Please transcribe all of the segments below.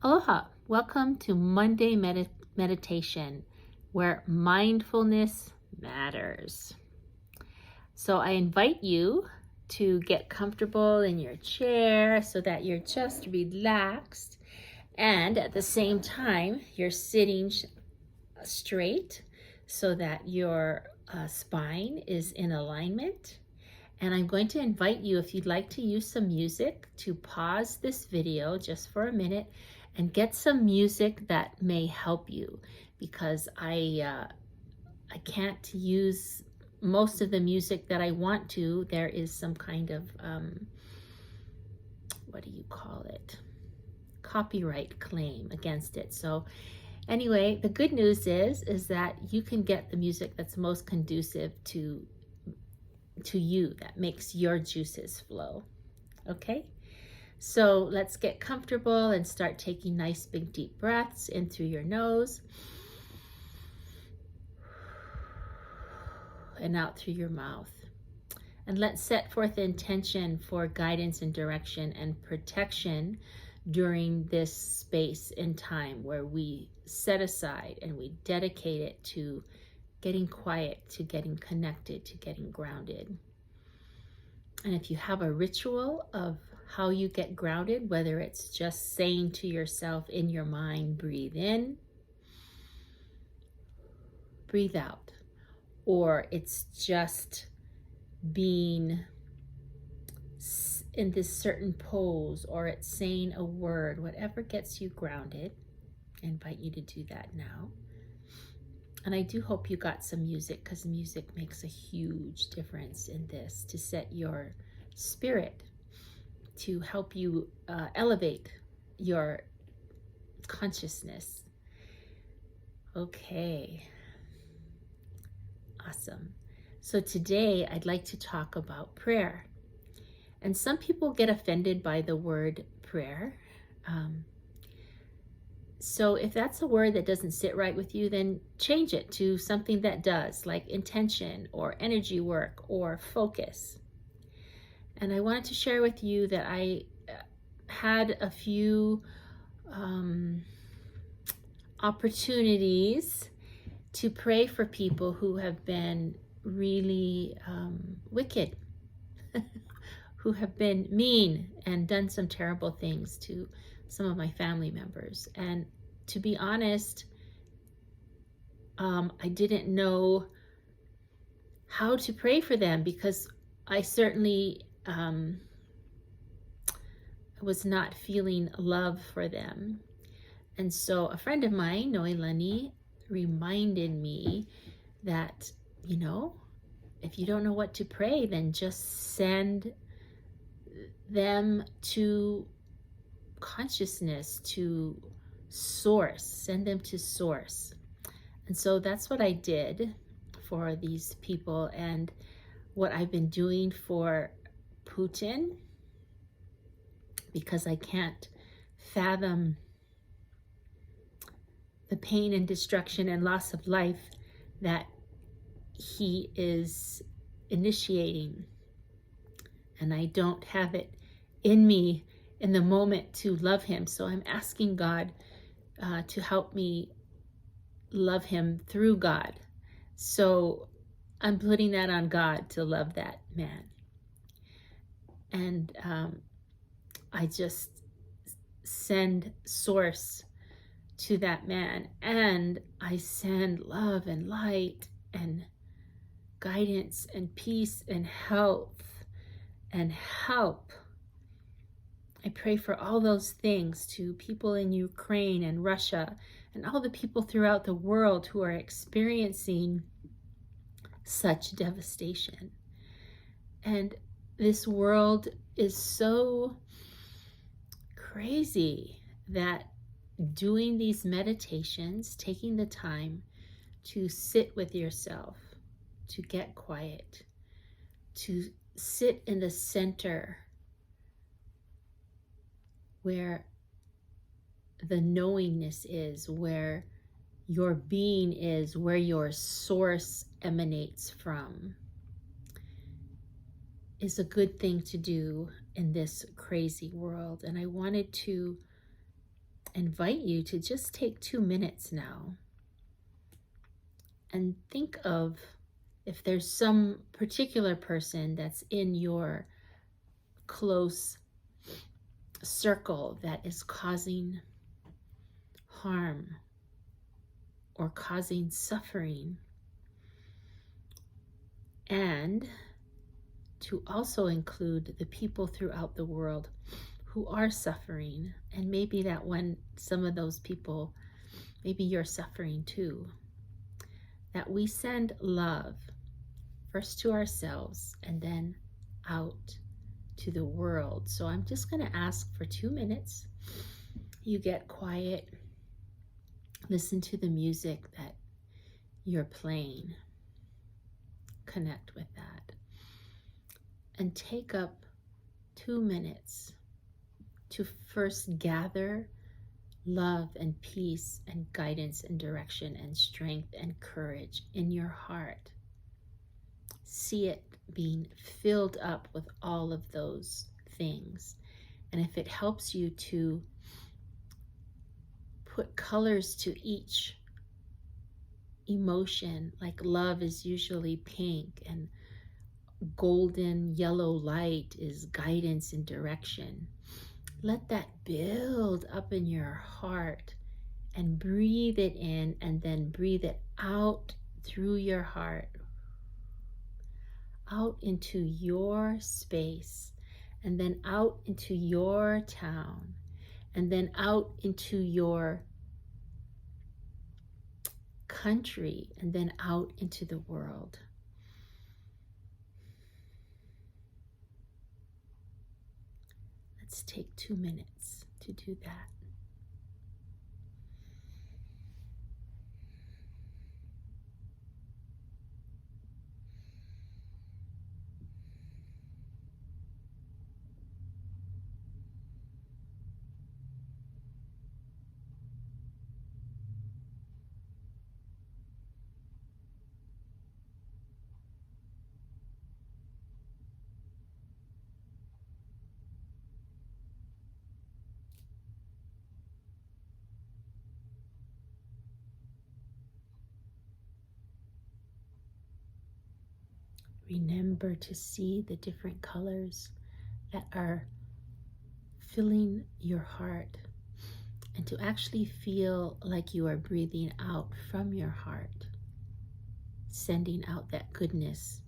Aloha, welcome to Monday Meditation, where mindfulness matters. So I invite you to get comfortable in your chair so that you're just relaxed, and at the same time you're sitting straight so that your spine is in alignment. And I'm going to invite you, if you'd like to use some music, to pause this video just for a minute and get some music that may help you, because I can't use most of the music that I want to. There is some kind of, what do you call it? Copyright claim against it. So anyway, the good news is that you can get the music that's most conducive to you, that makes your juices flow. Okay, so let's get comfortable and start taking nice big deep breaths in through your nose and out through your mouth. And let's set forth intention for guidance and direction and protection during this space in time where we set aside and we dedicate it to getting quiet, to getting connected, to getting grounded. And if you have a ritual of how you get grounded, whether it's just saying to yourself in your mind, breathe in, breathe out, or it's just being in this certain pose, or it's saying a word, whatever gets you grounded, I invite you to do that now. And I do hope you got some music, because music makes a huge difference in this, to set your spirit, to help you elevate your consciousness. Okay, awesome. So today I'd like to talk about prayer. And some people get offended by the word prayer. So if that's a word that doesn't sit right with you, then change it to something that does, like intention or energy work or focus. And I wanted to share with you that I had a few opportunities to pray for people who have been really wicked, who have been mean and done some terrible things to some of my family members. And to be honest, I didn't know how to pray for them, because I certainly was not feeling love for them. And so a friend of mine, Noelani, reminded me that, if you don't know what to pray, then just send them to consciousness, to source, send them to source. And so that's what I did for these people, and what I've been doing for Putin, because I can't fathom the pain and destruction and loss of life that he is initiating. And I don't have it in me in the moment to love him. So I'm asking God to help me love him through God. So I'm putting that on God to love that man. And I just send source to that man, and I send love and light and guidance and peace and health and help. I pray for all those things to people in Ukraine and Russia and all the people throughout the world who are experiencing such devastation. And this world is so crazy that doing these meditations, taking the time to sit with yourself, to get quiet, to sit in the center where the knowingness is, where your being is, where your source emanates from, is a good thing to do in this crazy world. And I wanted to invite you to just take 2 minutes now and think of if there's some particular person that's in your close circle that is causing harm or causing suffering, and to also include the people throughout the world who are suffering, and maybe that when some of those people, maybe you're suffering too, that we send love first to ourselves and then out to the world. So I'm just going to ask for 2 minutes. You get quiet, listen to the music that you're playing, connect with that, and take up 2 minutes to first gather love and peace and guidance and direction and strength and courage in your heart. See it being filled up with all of those things. And if it helps you to put colors to each emotion, like love is usually pink and golden yellow light is guidance and direction, let that build up in your heart and breathe it in and then breathe it out through your heart, out into your space, and then out into your town, and then out into your country, and then out into the world. Let's take 2 minutes to do that. Remember to see the different colors that are filling your heart, and to actually feel like you are breathing out from your heart, sending out that goodness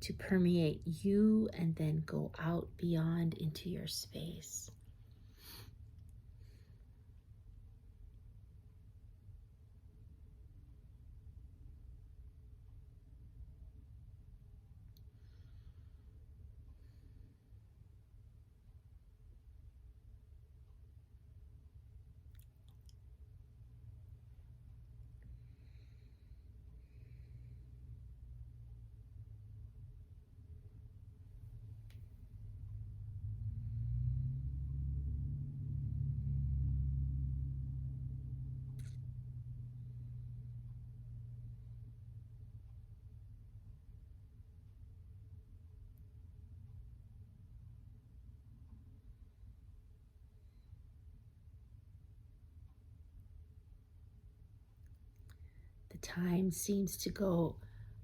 to permeate you and then go out beyond into your space. The time seems to go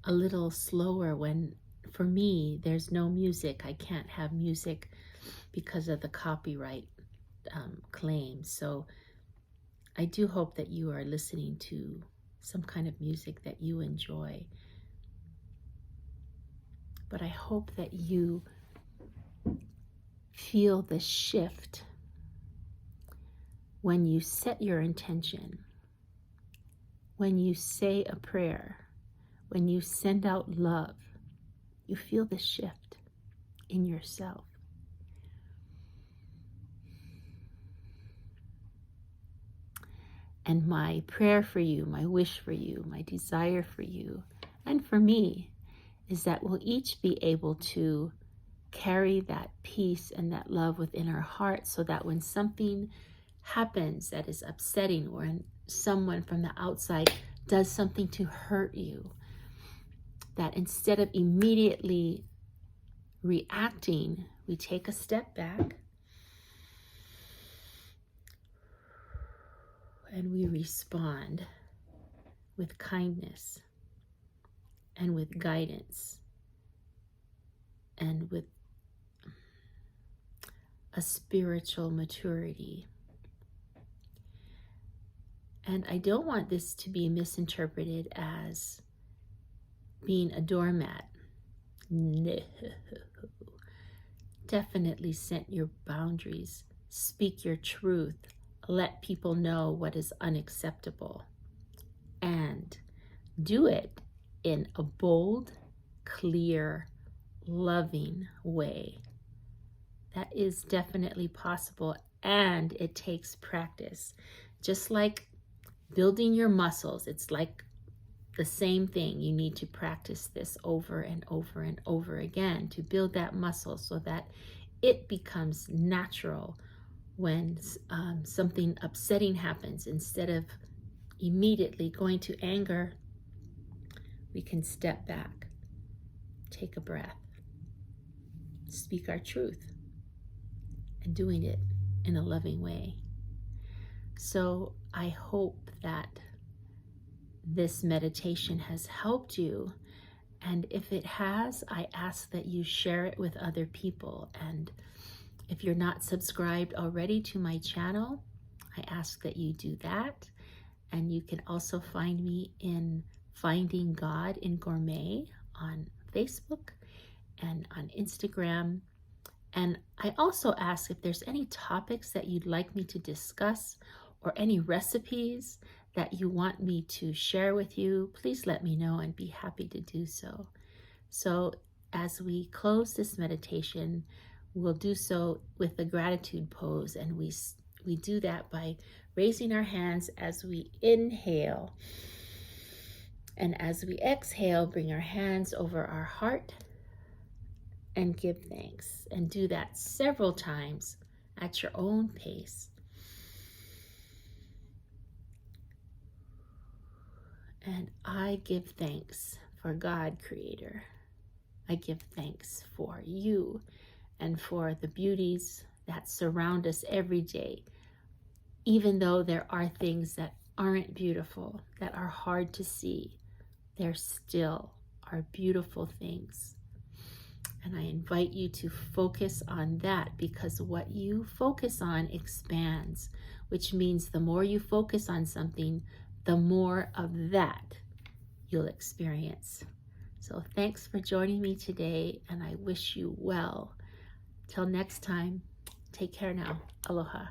a little slower when, for me, there's no music. I can't have music because of the copyright claims. So I do hope that you are listening to some kind of music that you enjoy. But I hope that you feel the shift when you set your intention, when you say a prayer, when you send out love. You feel the shift in yourself. And my prayer for you, my wish for you, my desire for you, and for me, is that we'll each be able to carry that peace and that love within our hearts, so that when something happens that is upsetting, or when someone from the outside does something to hurt you, that instead of immediately reacting, we take a step back and we respond with kindness and with guidance and with a spiritual maturity. And I don't want this to be misinterpreted as being a doormat. No. Definitely set your boundaries. Speak your truth. Let people know what is unacceptable. And do it in a bold, clear, loving way. That is definitely possible, and it takes practice. Just like building your muscles, it's like the same thing. You need to practice this over and over and over again to build that muscle so that it becomes natural when something upsetting happens. Instead of immediately going to anger, we can step back, take a breath, speak our truth, and doing it in a loving way. So I hope that this meditation has helped you. And if it has, I ask that you share it with other people. And if you're not subscribed already to my channel, I ask that you do that. And you can also find me in Finding God in Gourmet on Facebook and on Instagram. And I also ask if there's any topics that you'd like me to discuss or any recipes that you want me to share with you, please let me know and be happy to do so. So as we close this meditation, we'll do so with the gratitude pose, and we do that by raising our hands as we inhale. And as we exhale, bring our hands over our heart and give thanks. And do that several times at your own pace. And I give thanks for God, Creator. I give thanks for you and for the beauties that surround us every day. Even though there are things that aren't beautiful, that are hard to see, there still are beautiful things. And I invite you to focus on that, because what you focus on expands, which means the more you focus on something, the more of that you'll experience. So thanks for joining me today, and I wish you well. Till next time, take care now. Aloha.